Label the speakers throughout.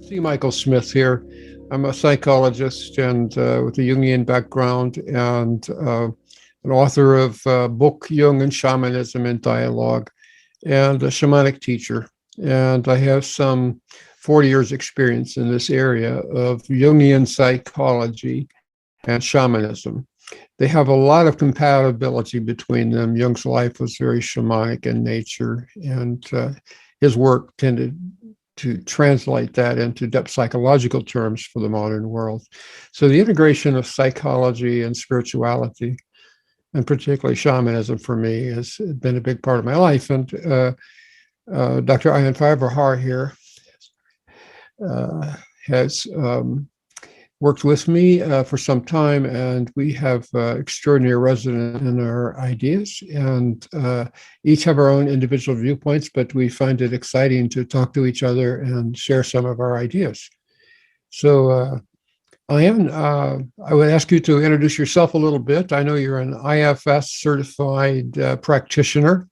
Speaker 1: C. Michael Smith here. I'm a psychologist and with a Jungian background and an author of book Jung and Shamanism in Dialogue and a shamanic teacher. And I have some 40 years experience in this area of Jungian psychology and shamanism. They have a lot of compatibility between them. Jung's life was very shamanic in nature, and his work tended to translate that into depth psychological terms for the modern world. So the integration of psychology and spirituality, and particularly shamanism for me, has been a big part of my life. And Dr. Ayaan Farvahar here has worked with me for some time, and we have extraordinary resonance in our ideas, and each have our own individual viewpoints, but we find it exciting to talk to each other and share some of our ideas. So, Ayaan, I would ask you to introduce yourself a little bit. I know you're an IFS certified practitioner,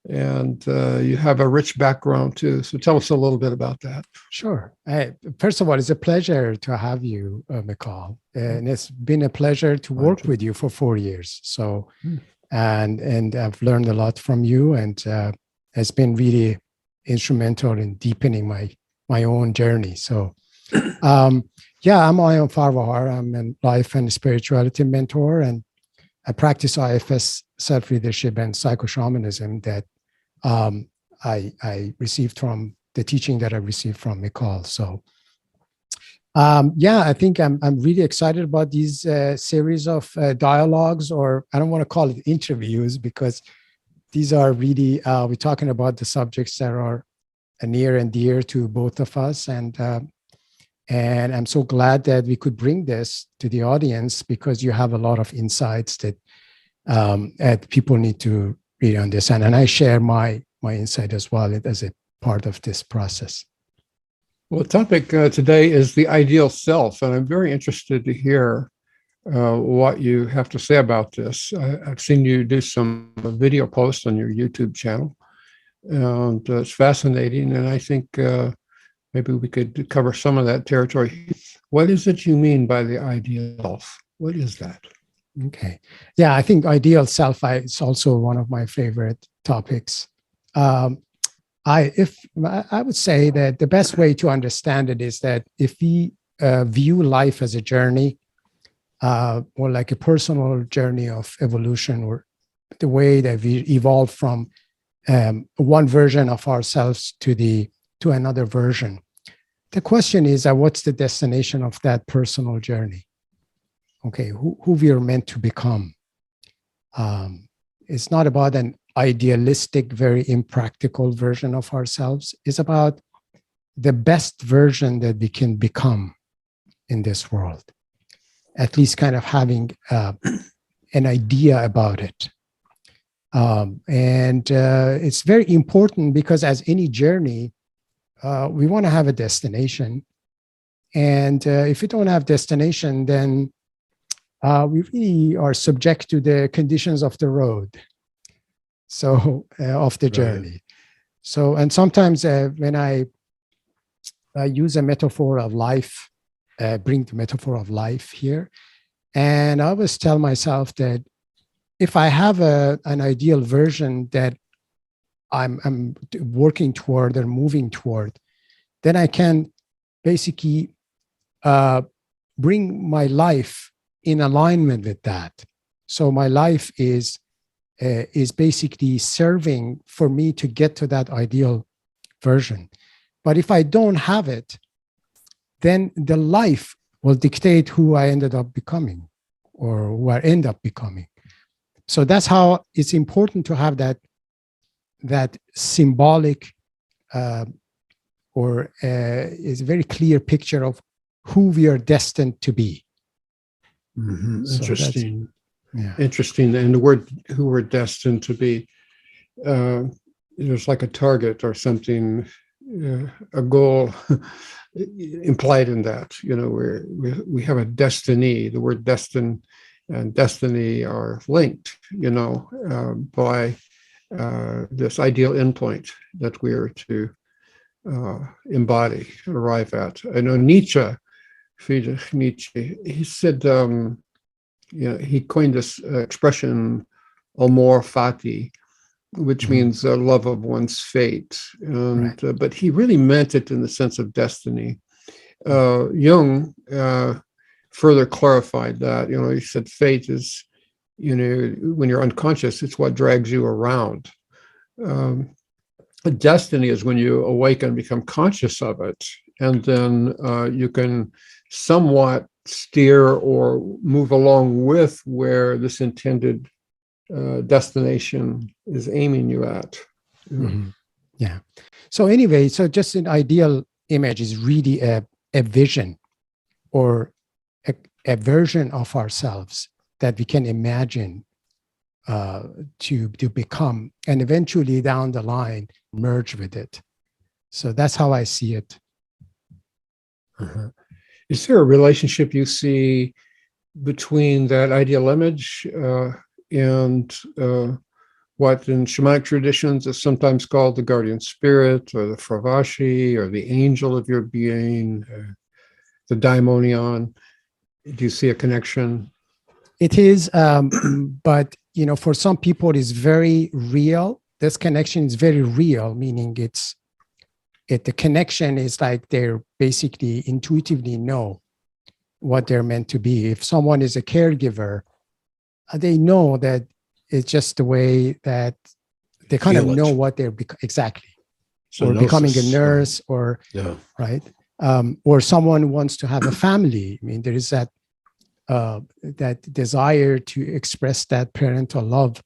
Speaker 1: and you have a rich background too. So tell us a little bit about that.
Speaker 2: Sure. First of all, it's a pleasure to have you, McCall. And it's been a pleasure to work with you for 4 years. So, and I've learned a lot from you, and it's been really instrumental in deepening my own journey. So, yeah, I'm Ayaan Farvahar. I'm a life and spirituality mentor, and I practice IFS self-leadership and psycho-shamanism that I received from the teaching that I received from Michael. So, yeah, I think I'm really excited about these series of dialogues, or I don't want to call it interviews, because these are really, we're talking about the subjects that are near and dear to both of us. And I'm so glad that we could bring this to the audience, because you have a lot of insights that people need to really understand. And I share my insight as well as a part of this process.
Speaker 1: Well, the topic today is the ideal self, and I'm very interested to hear what you have to say about this. I've seen you do some video posts on your YouTube channel, and it's fascinating, and I think maybe we could cover some of that territory. What is it you mean by the ideal self? What is that?
Speaker 2: Okay. Yeah, I think ideal self is also one of my favorite topics. I would say that the best way to understand it is that if we view life as a journey, or like a personal journey of evolution, or the way that we evolve from one version of ourselves to another version. The question is, what's the destination of that personal journey? Okay, who we are meant to become. It's not about an idealistic, very impractical version of ourselves. It's about the best version that we can become in this world. At least kind of having an idea about it. And it's very important, because as any journey, we want to have a destination. And if we don't have destination, then we really are subject to the conditions of the road, so of the journey. So, and sometimes when I use a metaphor of life, bring the metaphor of life here, and I always tell myself that if I have an ideal version that I'm working toward or moving toward, then I can basically bring my life in alignment with that. So my life is basically serving for me to get to that ideal version. But if I don't have it, then the life will dictate who I ended up becoming, or who I end up becoming. So that's how it's important to have that symbolic or is a very clear picture of who we are destined to be.
Speaker 1: Mm-hmm.
Speaker 2: So
Speaker 1: interesting. Yeah. Interesting. And the word who we're destined to be, there's like a target or something, a goal implied in that. You know, we have a destiny. The word destined and destiny are linked, you know, by this ideal endpoint that we are to embody and arrive at. I know Nietzsche, Friedrich Nietzsche, he said, he coined this expression, amor fati, which means love of one's fate. And but he really meant it in the sense of destiny. Jung further clarified that. He said fate is, when you're unconscious, it's what drags you around. Destiny is when you awaken and become conscious of it, and then you can somewhat steer or move along with where this intended destination is aiming you at.
Speaker 2: Yeah. So anyway, so just an ideal image is really a vision or a version of ourselves that we can imagine to become, and eventually down the line merge with it. So that's how I see it.
Speaker 1: Is there a relationship you see between that ideal image and what in shamanic traditions is sometimes called the guardian spirit, or the Fravashi, or the angel of your being, the daimonion? Do you see a connection?
Speaker 2: It is, but for some people, it's very real. This connection is very real, meaning the connection is like they're basically intuitively know what they're meant to be. If someone is a caregiver, they know that it's just the way that they kind of know what they're exactly. So or becoming a nurse, or right, or someone wants to have a family. I mean, there is that desire to express that parental love,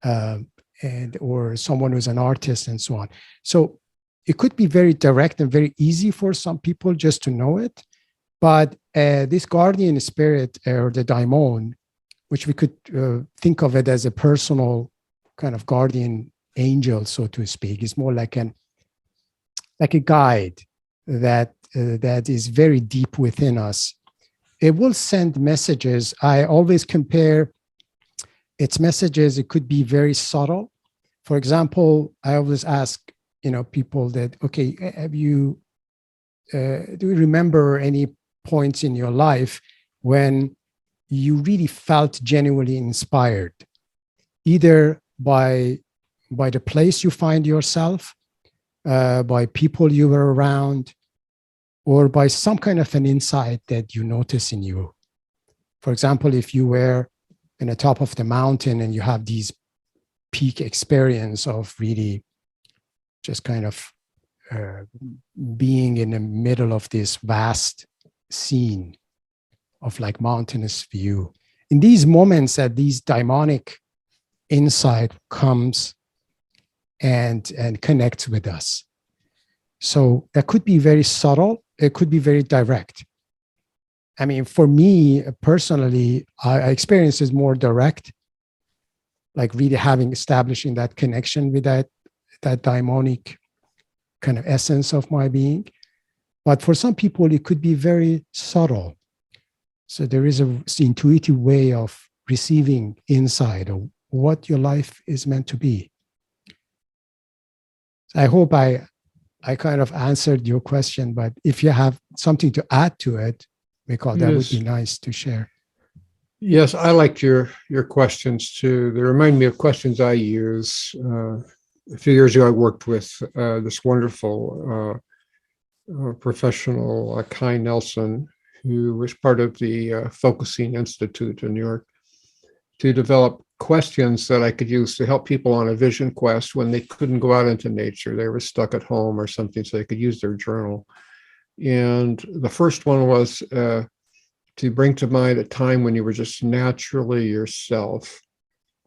Speaker 2: and or someone who's an artist and so on. So it could be very direct and very easy for some people just to know it. But this guardian spirit, or the daimon, which we could think of it as a personal kind of guardian angel, so to speak, is more like a guide that is very deep within us. It will send messages. I always compare its messages. It could be very subtle. For example, I always ask, people that, okay, do you remember any points in your life when you really felt genuinely inspired, either by the place you find yourself, by people you were around, or by some kind of an insight that you notice in you? For example, if you were in the top of the mountain and you have these peak experience of really just kind of being in the middle of this vast scene of like mountainous view. In these moments that these daimonic insight comes and connects with us. So that could be very subtle. It could be very direct. I mean, for me personally, I experience is more direct, like really establishing that connection with that daimonic kind of essence of my being. But for some people, it could be very subtle. So there is an intuitive way of receiving insight of what your life is meant to be. I hope I kind of answered your question, but if you have something to add to it, Mikhail, that would be nice to share.
Speaker 1: Yes, I liked your questions too. They remind me of questions I use. A few years ago, I worked with this wonderful professional, Kai Nelson, who was part of the Focusing Institute in New York, to develop questions that I could use to help people on a vision quest when they couldn't go out into nature. They were stuck at home or something, so they could use their journal. And the first one was to bring to mind a time when you were just naturally yourself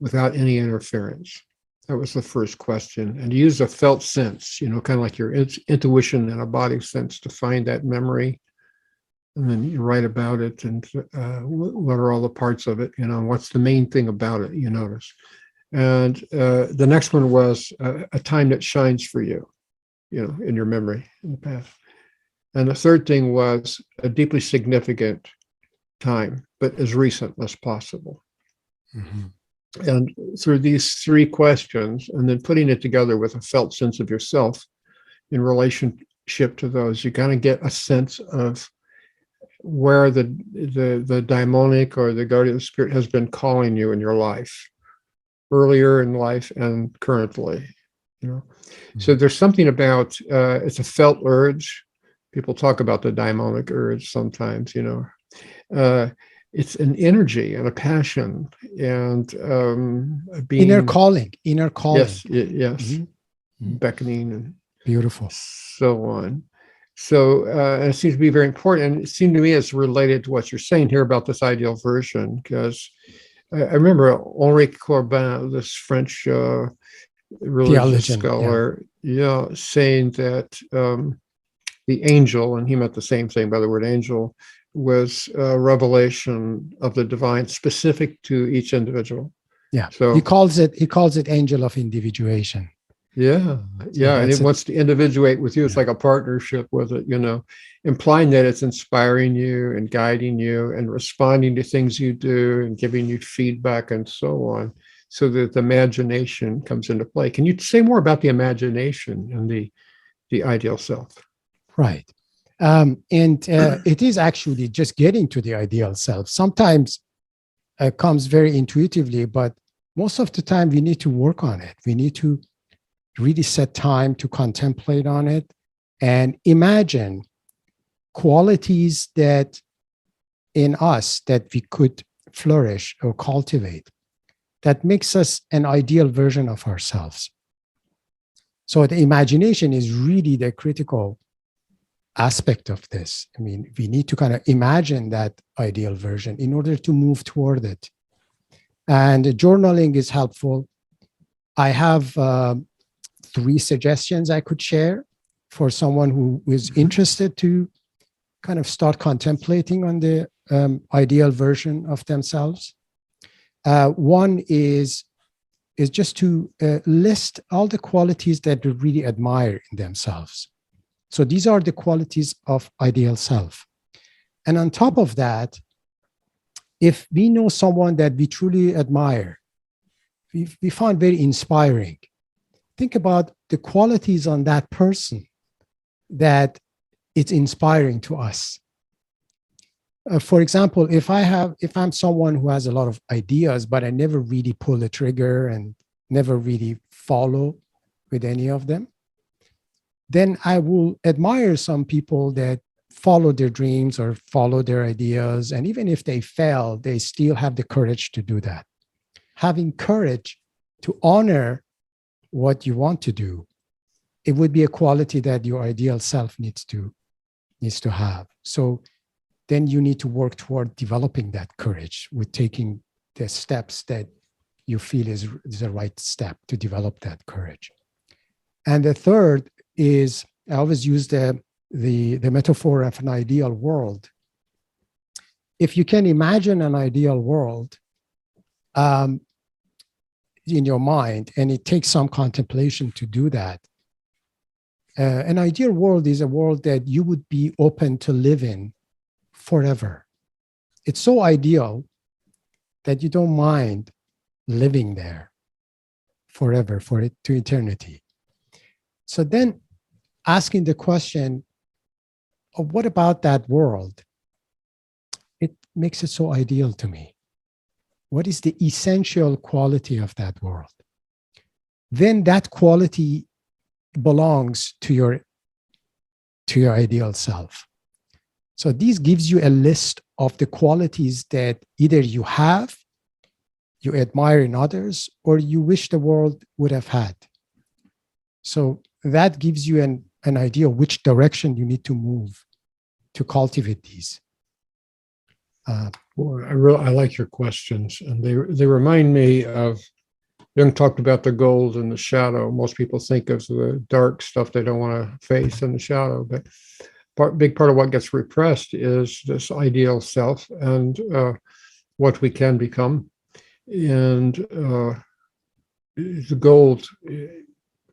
Speaker 1: without any interference. That was the first question. And use a felt sense, kind of like your intuition and a body sense to find that memory. And then you write about it and what are all the parts of it, what's the main thing about it you notice. And the next one was a time that shines for you, in your memory in the past. And the third thing was a deeply significant time, but as recent as possible. Mm-hmm. And through these three questions, and then putting it together with a felt sense of yourself, in relationship to those. You kind of get a sense of where the daimonic or the guardian spirit has been calling you in your life, earlier in life and currently. So there's something about it's a felt urge. People talk about the daimonic urge sometimes. It's an energy and a passion and being
Speaker 2: Inner calling.
Speaker 1: Yes, yes,
Speaker 2: Mhm.
Speaker 1: beckoning and
Speaker 2: Beautiful.
Speaker 1: so on. So it seems to be very important. And it seemed to me it's related to what you're saying here about this ideal version, because I remember Henri Corbin, this French religious
Speaker 2: Theologian,
Speaker 1: scholar, saying that the angel, and he meant the same thing by the word angel, was a revelation of the divine specific to each individual.
Speaker 2: Yeah.
Speaker 1: So
Speaker 2: he calls it angel of individuation.
Speaker 1: Yeah, and it wants to individuate with you. It's like a partnership with it, implying that it's inspiring you and guiding you and responding to things you do and giving you feedback and so on, so that the imagination comes into play. Can you say more about the imagination and the ideal self?
Speaker 2: Right. It is actually just getting to the ideal self. Sometimes it comes very intuitively, but most of the time we need to work on it. We need to really set time to contemplate on it and imagine qualities that in us that we could flourish or cultivate that makes us an ideal version of ourselves. So the imagination is really the critical aspect of this. I mean, we need to kind of imagine that ideal version in order to move toward it. And journaling is helpful. I have 3 suggestions I could share for someone who is interested to kind of start contemplating on the ideal version of themselves. One is just to list all the qualities that we really admire in themselves. So these are the qualities of ideal self. And on top of that, if we know someone that we truly admire, we find very inspiring, think about the qualities on that person that it's inspiring to us. For example, if I'm someone who has a lot of ideas, but I never really pull the trigger and never really follow with any of them, then I will admire some people that follow their dreams or follow their ideas. And even if they fail, they still have the courage to do that. Having courage to honor what you want to do, it would be a quality that your ideal self needs to have. So then you need to work toward developing that courage with taking the steps that you feel is the right step to develop that courage. And the third is, I always use the metaphor of an ideal world. If you can imagine an ideal world in your mind, and it takes some contemplation to do that, an ideal world is a world that you would be open to live in forever. It's so ideal that you don't mind living there forever, for it to eternity. So then asking the question of what about that world? It makes it so ideal to me. What is the essential quality of that world? Then that quality belongs to your ideal self. So this gives you a list of the qualities that either you have, you admire in others, or you wish the world would have had. So that gives you an idea of which direction you need to move to cultivate these.
Speaker 1: Well, I like your questions, and they remind me of, Jung talked about the gold and the shadow. Most people think of the dark stuff they don't want to face in the shadow, but big part of what gets repressed is this ideal self and what we can become. And the gold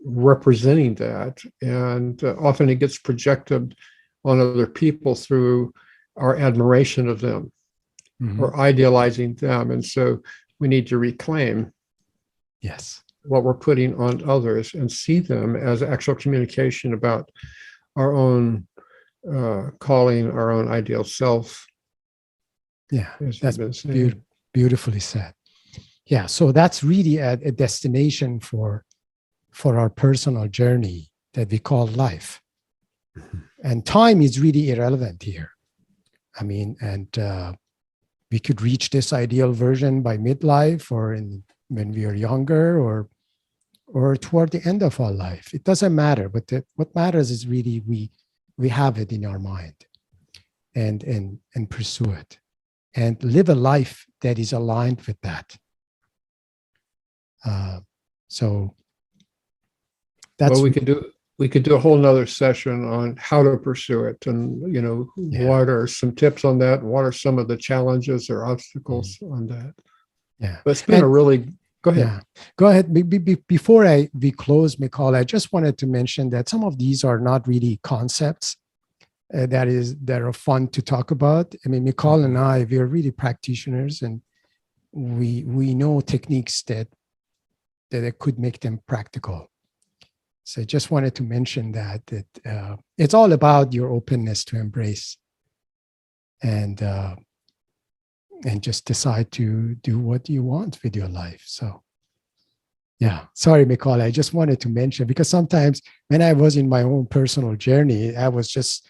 Speaker 1: representing that, and often it gets projected on other people through our admiration of them, or idealizing them. And so we need to reclaim what we're putting on others and see them as actual communication about our own calling, our own ideal self.
Speaker 2: Yeah,
Speaker 1: as
Speaker 2: that's
Speaker 1: you've been saying.
Speaker 2: beautifully said. Yeah, so that's really a destination for our personal journey that we call life. And time is really irrelevant here. I mean, and we could reach this ideal version by midlife or when we are younger or toward the end of our life. It doesn't matter, but what matters is really we have it in our mind and pursue it and live a life that is aligned with that. So that's
Speaker 1: Well, we could do a whole nother session on how to pursue it, and what are some tips on that, and what are some of the challenges or obstacles on that.
Speaker 2: Yeah,
Speaker 1: but it's been a really go ahead.
Speaker 2: Yeah, go ahead. Before we close, Michal, I just wanted to mention that some of these are not really concepts that are fun to talk about. I mean, Michal and I, we are really practitioners, and we know techniques that it could make them practical. So I just wanted to mention that it's all about your openness to embrace and just decide to do what you want with your life. So yeah, sorry, Michal, I just wanted to mention, because sometimes when I was in my own personal journey, I was just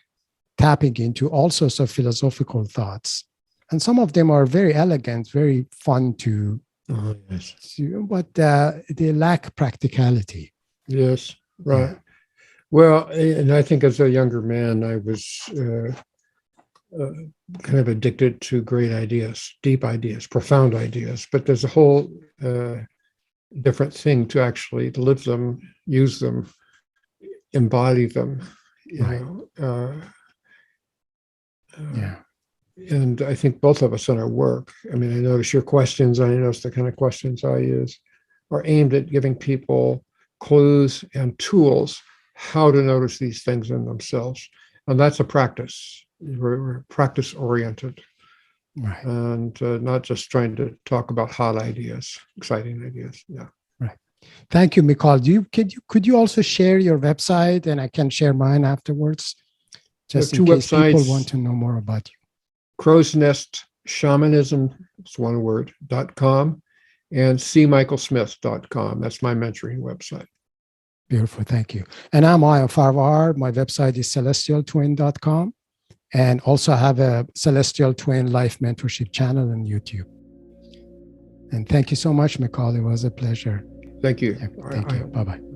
Speaker 2: tapping into all sorts of philosophical thoughts. And some of them are very elegant, very fun to, but they lack practicality.
Speaker 1: Yes, right. Yeah. Well, and I think as a younger man, I was kind of addicted to great ideas, deep ideas, profound ideas. But there's a whole different thing to actually live them, use them, embody them.
Speaker 2: Yeah.
Speaker 1: And I think both of us in our work, I mean, I notice your questions, I notice the kind of questions I use are aimed at giving people clues and tools how to notice these things in themselves. And that's a practice. We're practice oriented.
Speaker 2: Right.
Speaker 1: And not just trying to talk about hot ideas, exciting ideas. Yeah.
Speaker 2: Right. Thank you, Michal. Could you also share your website, and I can share mine afterwards, just in case people want to know more about you.
Speaker 1: Crow's Nest Shamanism, it's one word, .com, and cmichaelsmith.com. That's my mentoring website.
Speaker 2: Beautiful. Thank you. And I'm Ayo Farwar. My website is celestialtwin.com. And also I have a Celestial Twin Life Mentorship channel on YouTube. And thank you so much, Michal. It was a pleasure.
Speaker 1: Thank you.
Speaker 2: Thank you. Bye-bye.